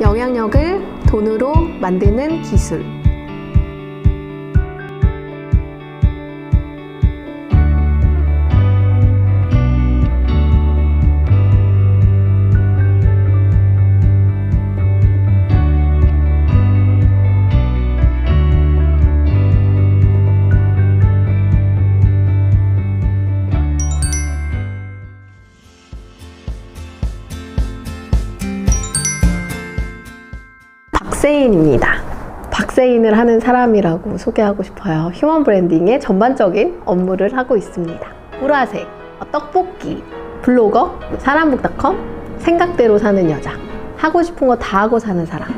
영향력을 돈으로 만드는 기술. 박세인입니다. 박세인을 하는 사람이라고 소개하고 싶어요. 휴먼 브랜딩의 전반적인 업무를 하고 있습니다. 보라색, 떡볶이, 블로거, 사람북닷컴, 생각대로 사는 여자, 하고 싶은 거 다 하고 사는 사람,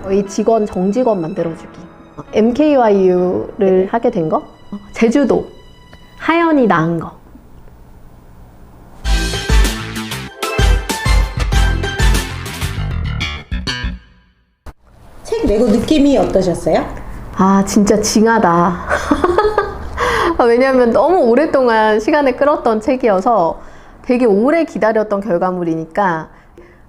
이 직원 정직원 만들어주기, MKYU를 하게 된 거, 제주도, 하연이 낳은 거. 책 내고 느낌이 어떠셨어요? 아, 진짜 징하다. 왜냐면 너무 오랫동안 시간을 끌었던 책이어서 되게 오래 기다렸던 결과물이니까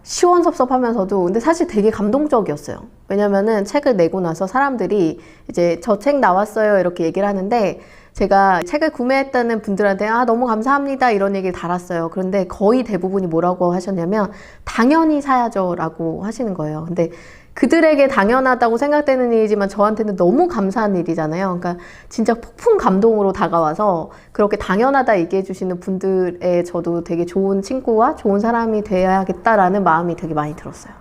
시원섭섭하면서도 근데 사실 되게 감동적이었어요. 왜냐면은 책을 내고 나서 사람들이 이제 저 책 나왔어요 이렇게 얘기를 하는데, 제가 책을 구매했다는 분들한테 너무 감사합니다 이런 얘기를 달았어요. 그런데 거의 대부분이 뭐라고 하셨냐면 당연히 사야죠 라고 하시는 거예요. 근데 그들에게 당연하다고 생각되는 일이지만 저한테는 너무 감사한 일이잖아요. 그러니까 진짜 폭풍 감동으로 다가와서 그렇게 당연하다 얘기해 주시는 분들에 저도 되게 좋은 친구와 좋은 사람이 되어야겠다라는 마음이 되게 많이 들었어요.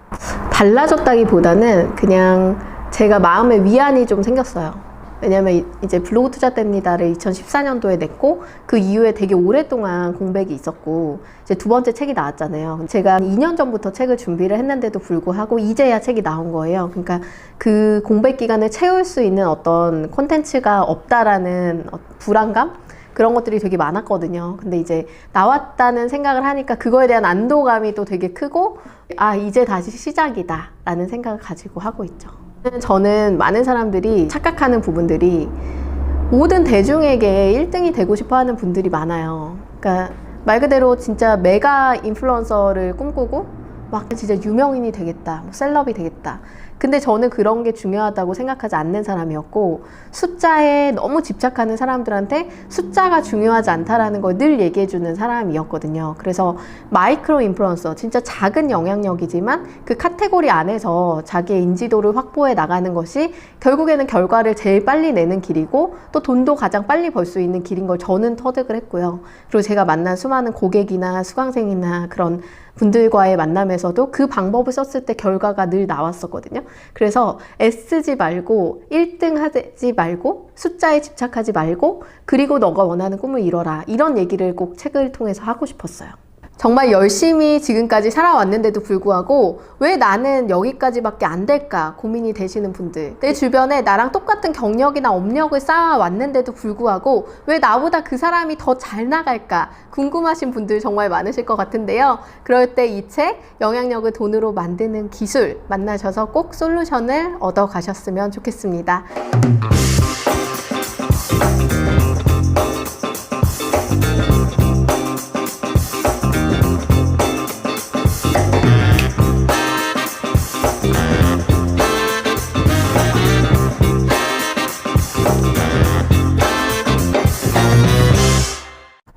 달라졌다기보다는 그냥 제가 마음의 위안이 좀 생겼어요. 왜냐면 이제 블로그 투자 때입니다를 2014년도에 냈고 그 이후에 되게 오랫동안 공백이 있었고 이제 두 번째 책이 나왔잖아요. 제가 2년 전부터 책을 준비를 했는데도 불구하고 이제야 책이 나온 거예요. 그러니까 그 공백 기간을 채울 수 있는 어떤 콘텐츠가 없다라는 불안감? 그런 것들이 되게 많았거든요. 근데 이제 나왔다는 생각을 하니까 그거에 대한 안도감이 또 되게 크고 이제 다시 시작이다 라는 생각을 가지고 하고 있죠. 저는 많은 사람들이 착각하는 부분들이 모든 대중에게 1등이 되고 싶어 하는 분들이 많아요. 그러니까 말 그대로 진짜 메가 인플루언서를 꿈꾸고 막 진짜 유명인이 되겠다, 셀럽이 되겠다. 근데 저는 그런 게 중요하다고 생각하지 않는 사람이었고, 숫자에 너무 집착하는 사람들한테 숫자가 중요하지 않다라는 걸 늘 얘기해주는 사람이었거든요. 그래서 마이크로 인플루언서, 진짜 작은 영향력이지만 그 카테고리 안에서 자기의 인지도를 확보해 나가는 것이 결국에는 결과를 제일 빨리 내는 길이고 또 돈도 가장 빨리 벌 수 있는 길인 걸 저는 터득을 했고요. 그리고 제가 만난 수많은 고객이나 수강생이나 그런 분들과의 만남에서도 그 방법을 썼을 때 결과가 늘 나왔었거든요. 그래서 애쓰지 말고 1등 하지 말고 숫자에 집착하지 말고 그리고 너가 원하는 꿈을 이뤄라, 이런 얘기를 꼭 책을 통해서 하고 싶었어요. 정말 열심히 지금까지 살아왔는데도 불구하고 왜 나는 여기까지밖에 안 될까 고민이 되시는 분들, 내 주변에 나랑 똑같은 경력이나 업력을 쌓아왔는데도 불구하고 왜 나보다 그 사람이 더 잘 나갈까 궁금하신 분들 정말 많으실 것 같은데요. 그럴 때 이 책 영향력을 돈으로 만드는 기술 만나셔서 꼭 솔루션을 얻어 가셨으면 좋겠습니다.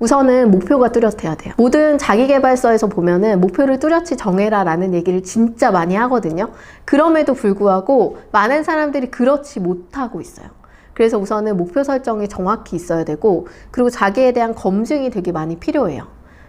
우선은 목표가 뚜렷해야 돼요. 모든 자기계발서에서 보면은 목표를 뚜렷이 정해라 라는 얘기를 진짜 많이 하거든요. 그럼에도 불구하고 많은 사람들이 그렇지 못하고 있어요. 그래서 우선은 목표 설정이 정확히 있어야 되고, 그리고 자기에 대한 검증이 되게 많이 필요해요.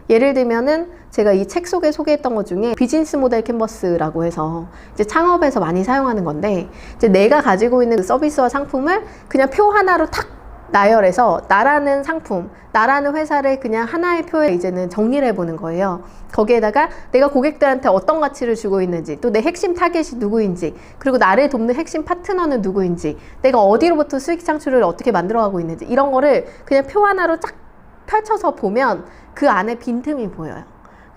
예를 들면은 제가 이 책 속에 소개했던 것 중에 비즈니스 모델 캔버스라고 해서 이제 창업에서 많이 사용하는 건데, 이제 내가 가지고 있는 그 서비스와 상품을 그냥 표 하나로 탁 나열해서 나라는 상품, 나라는 회사를 그냥 하나의 표에 이제는 정리를 해보는 거예요. 거기에다가 내가 고객들한테 어떤 가치를 주고 있는지, 또 내 핵심 타겟이 누구인지, 그리고 나를 돕는 핵심 파트너는 누구인지, 내가 어디로부터 수익 창출을 어떻게 만들어가고 있는지, 이런 거를 그냥 표 하나로 쫙 펼쳐서 보면 그 안에 빈틈이 보여요.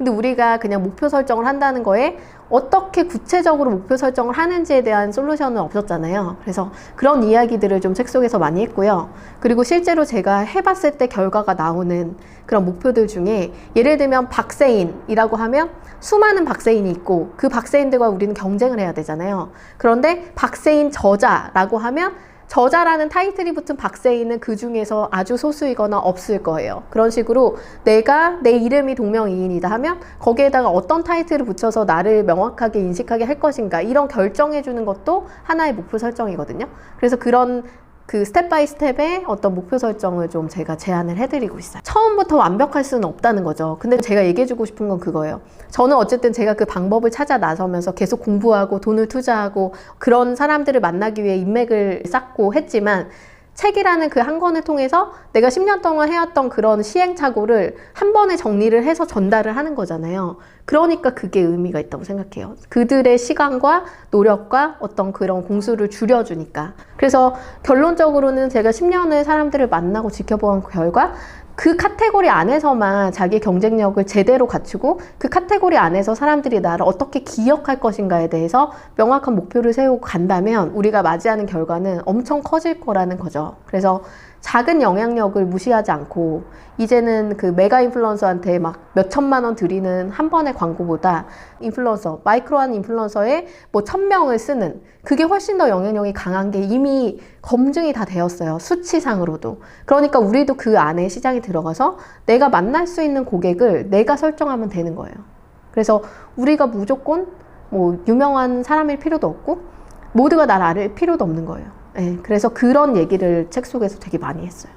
근데 우리가 그냥 목표 설정을 한다는 거에 어떻게 구체적으로 목표 설정을 하는지에 대한 솔루션은 없었잖아요. 그래서 그런 이야기들을 좀 책 속에서 많이 했고요. 그리고 실제로 제가 해봤을 때 결과가 나오는 그런 목표들 중에 예를 들면 박세인이라고 하면 수많은 박세인이 있고 그 박세인들과 우리는 경쟁을 해야 되잖아요. 그런데 박세인 저자라고 하면 저자라는 타이틀이 붙은 박세인은 그 중에서 아주 소수이거나 없을 거예요. 그런 식으로 내가 내 이름이 동명이인이다 하면 거기에다가 어떤 타이틀을 붙여서 나를 명확하게 인식하게 할 것인가 이런 결정해 주는 것도 하나의 목표 설정이거든요. 그래서 그런 그 스텝 바이 스텝의 어떤 목표 설정을 좀 제가 제안을 해드리고 있어요. 처음부터 완벽할 수는 없다는 거죠. 근데 제가 얘기해주고 싶은 건 그거예요. 저는 어쨌든 제가 그 방법을 찾아 나서면서 계속 공부하고 돈을 투자하고 그런 사람들을 만나기 위해 인맥을 쌓고 했지만 책이라는 그 한 권을 통해서 내가 10년 동안 해왔던 그런 시행착오를 한 번에 정리를 해서 전달을 하는 거잖아요. 그러니까 그게 의미가 있다고 생각해요. 그들의 시간과 노력과 어떤 그런 공수를 줄여주니까. 그래서 결론적으로는 제가 10년을 사람들을 만나고 지켜본 결과 그 카테고리 안에서만 자기 경쟁력을 제대로 갖추고 그 카테고리 안에서 사람들이 나를 어떻게 기억할 것인가에 대해서 명확한 목표를 세우고 간다면 우리가 맞이하는 결과는 엄청 커질 거라는 거죠. 그래서 작은 영향력을 무시하지 않고 이제는 그 메가 인플루언서한테 막 몇 천만 원 드리는 한 번의 광고보다 인플루언서, 마이크로한 인플루언서에 뭐 1000명을 쓰는 그게 훨씬 더 영향력이 강한 게 이미 검증이 다 되었어요. 수치상으로도. 그러니까 우리도 그 안에 시장에 들어가서 내가 만날 수 있는 고객을 내가 설정하면 되는 거예요. 그래서 우리가 무조건 뭐 유명한 사람일 필요도 없고 모두가 날 알 필요도 없는 거예요. 네, 그래서 그런 얘기를 책 속에서 되게 많이 했어요.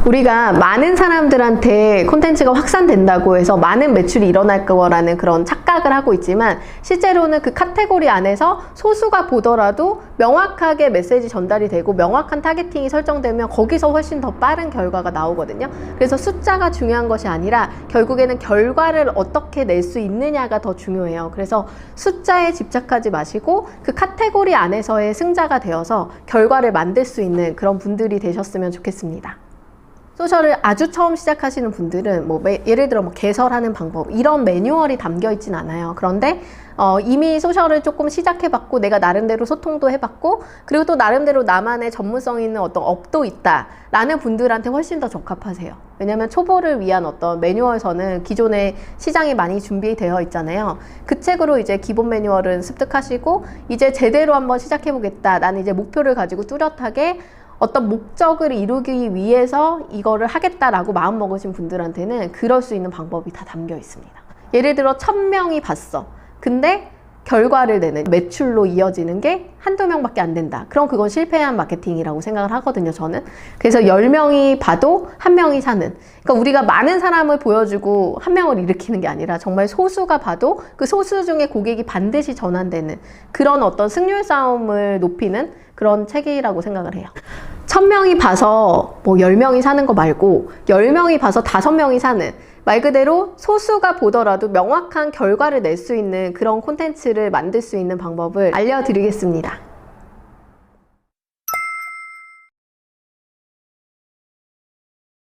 우리가 많은 사람들한테 콘텐츠가 확산된다고 해서 많은 매출이 일어날 거라는 그런 착각을 하고 있지만 실제로는 그 카테고리 안에서 소수가 보더라도 명확하게 메시지 전달이 되고 명확한 타겟팅이 설정되면 거기서 훨씬 더 빠른 결과가 나오거든요. 그래서 숫자가 중요한 것이 아니라 결국에는 결과를 어떻게 낼 수 있느냐가 더 중요해요. 그래서 숫자에 집착하지 마시고 그 카테고리 안에서의 승자가 되어서 결과를 만들 수 있는 그런 분들이 되셨으면 좋겠습니다. 소셜을 아주 처음 시작하시는 분들은 뭐 예를 들어 뭐 개설하는 방법 이런 매뉴얼이 담겨 있진 않아요. 그런데 이미 소셜을 조금 시작해봤고 내가 나름대로 소통도 해봤고 그리고 또 나름대로 나만의 전문성 있는 어떤 업도 있다 라는 분들한테 훨씬 더 적합하세요. 왜냐면 초보를 위한 어떤 매뉴얼서는 기존에 시장에 많이 준비되어 있잖아요. 그 책으로 이제 기본 매뉴얼은 습득하시고 이제 제대로 한번 시작해보겠다, 나는 이제 목표를 가지고 뚜렷하게 어떤 목적을 이루기 위해서 이거를 하겠다라고 마음먹으신 분들한테는 그럴 수 있는 방법이 다 담겨 있습니다. 예를 들어 1000명이 봤어. 근데 결과를 내는 매출로 이어지는 게 한두 명밖에 안 된다. 그럼 그건 실패한 마케팅이라고 생각을 하거든요, 저는. 그래서 10명이 봐도 한 명이 사는. 그러니까 우리가 많은 사람을 보여주고 한 명을 일으키는 게 아니라 정말 소수가 봐도 그 소수 중에 고객이 반드시 전환되는 그런 어떤 승률 싸움을 높이는 그런 책이라고 생각을 해요. 1000명이 봐서 뭐 10명이 사는 거 말고 10명이 봐서 5명이 사는, 말 그대로 소수가 보더라도 명확한 결과를 낼 수 있는 그런 콘텐츠를 만들 수 있는 방법을 알려드리겠습니다.